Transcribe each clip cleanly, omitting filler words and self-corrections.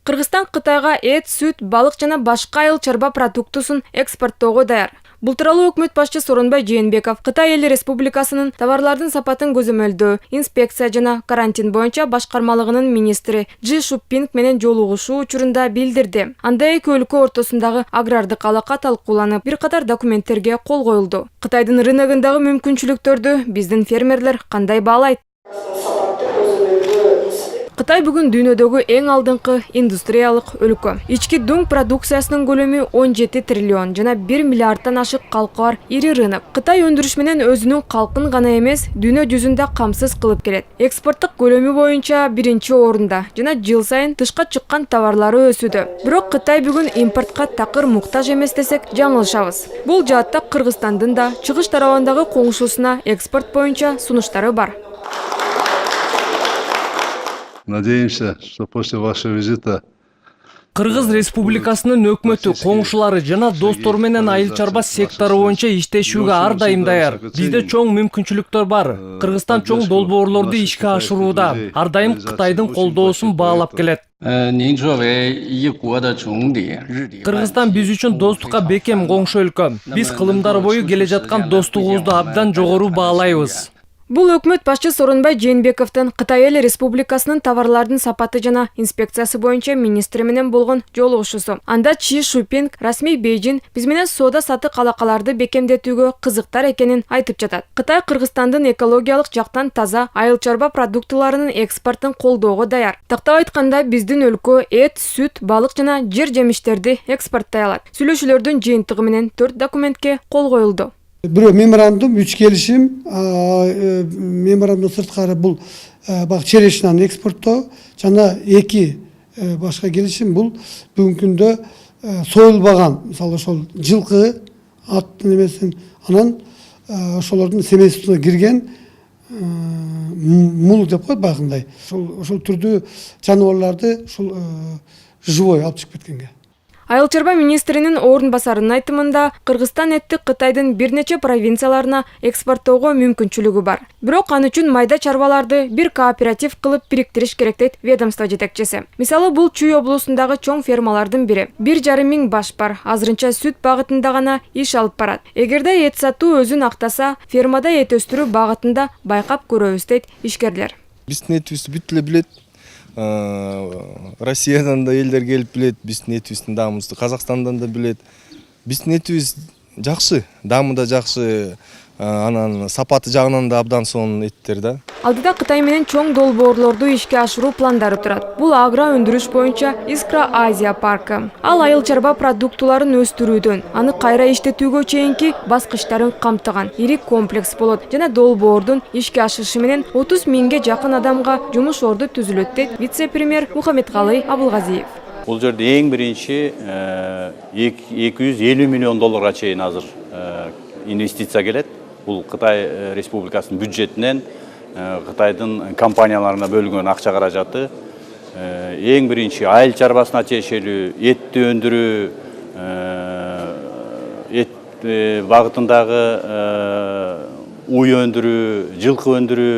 Кыргызстан Кытайга эт, сүт, балык жана башка айыл чарба продуктусун экспорттоого даяр. Бул тууралуу өкмөт башчысы Сооронбай Жээнбеков Кытай Эл Республикасынын товарлардын сапатын көзөмөлдөө, инспекция жана карантин боюнча башкармалыгынын министри Жи Шуппинг менен жолугушуу учурунда билдирди. Анда эки өлкө ортосундагы агрардык алака талкууланып, бир катар документтерге кол коюлду. Кытайдын рыногундагы мүмкүнчүлүктөрдү биздин фермерлер кандай баалайт? Кытай бүгүн дүйнөдөгү эң алдыңкы индустриялык өлкө. Ички дуң продукциясынын көлөмү 17 триллион жана 1 миллиардтан ашык калкы бар ири рынок. Кытай өндүрүш менен өзүнүн калкын гана эмес, дүйнө жүзүндө камсыз кылып келет. Экспорттук көлөмү боюнча биринчи орунда жана жыл сайын тышка чыккан товарлары өсүүдө. Бирок Кытай бүгүн импортко такыр муктаж эмес десек жаңылышабыз. Бул жаатта Кыргызстандын да чыгыш тарабындагы коңшусуна экспорт боюнча сунуштары бар. Надеемся, что после вашего визита Кыргыз Республикасынын өкмөтү, коңшулары жана достор менен айыл чарба сектору боюнча иштешүүгө ар дайым даяр. Бизде чоң мүмкүнчүлүктөр бар. Кыргызстан чоң долбоорлорду ишке ашырууда. Ар дайым Кытайдын колдоосун баалап келет. Кыргызстан биз үчүн достукка бекем коңшу өлкө. Биз кылымдар бою келе жаткан достугубузду абдан жогору баалайбыз. Бул өкмөт башчысы Сооронбай Жээнбековдун Кытай Эл Республикасынын товарлардын сапаты жана инспекциясы боюнча министри менен болгон жолугушуусу. Анда Жи Шуппинг расмий Бейжин биз менен соода сатык алакаларды бекемдетүүгө кызыктар экенин айтып жатат. Кытай Кыргызстандын экологиялык жактан таза айыл чарба продуктыларынын экспортун колдоого даяр. Тактап айтканда, биздин өлкө эт, сүт, балык жана жер жемиштерди экспорттой алат. Сүйлөшүүлөрдүн жыйынтыгы менен 4 документке кол коюлду. Бирөө меморандум, 3 келишим, меморандум сырткары бул черешнаны экспорттоо жана 2 башка келишим бул бүгүнкү күндө союлбаган, мисалы ошол жылкы, ат немесин, анан ошолордун семействосуна кирген мул деп коет баягындай. Ошол түрдүү жаныбарларды ушул живой алып чыгып кеткенге. Айыл чарба министринин орун басарынын айтымында, Кыргызстан этти Кытайдын бир нече провинцияларына экспорттоого мүмкүнчүлүгү бар. Бирок аны үчүн майда чарбаларды бир кооператив кылып бириктириш керек дейт ведомство жетекчиси. Мисалы, бул Чүй облусундагы чоң фермалардын бири. 1,5 миң баш бар, азырынча сүт багытында гана иш алып барат. Эгерде эт сатуу өзүн актаса, фермада эт өстүрүү багытында байкап көрөбүз дейт ишкерлер. Биздин этибизди бүт эле билет. Россиядан да элдер келип билет, биздин этибиздин даамыбызды, Казакстандан да билет. Биздин этибиз жакшы, даамы да жакшы, анан сапаты жагынан да абдан сонун эттер да. Алдыда Кытай менен чоң долбоорлорду ишке ашыруу пландары турат. Бул агро өндүрүш боюнча Искра Азия паркы. Ал айыл чарба продуктуларын өстүрүүдөн, аны кайра иштетүүгө чейинки баскычтарын камтыган ири комплекс болот жана долбоордун ишке ашышы менен 30 миңге жакын адамга жумуш орду түзүлөт дейт вице-премьер Мухаммедкалый Абылгазиев. Бул жерде эң биринчи 250 миллион долларга чейин азыр инвестиция келет. Бул Кытай Республикасынын бюджетинен Кытайдын компанияларына бөлүнгөн акча каражаты. Эң биринчи айыл чарбасына тиешелүү этти өндүрүү, эт багытындагы уй өндүрүү, жылкы өндүрүү,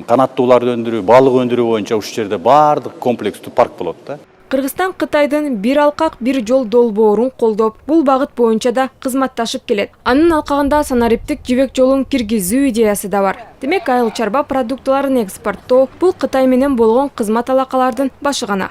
канаттууларды өндүрүү, балык өндүрүү боюнча ушул жерде баардык комплекстүү парк болот да. Кыргызстан Кытайдын бир алкак бир жол долбоорун колдоп, бул багыт боюнча да кызматташып келет. Анын алкагында санариптик жибек жолун киргизүү идеясы да бар. Демек, айыл чарба продуктыларын экспорттоо бул Кытай менен болгон кызмат алакалардын башы гана.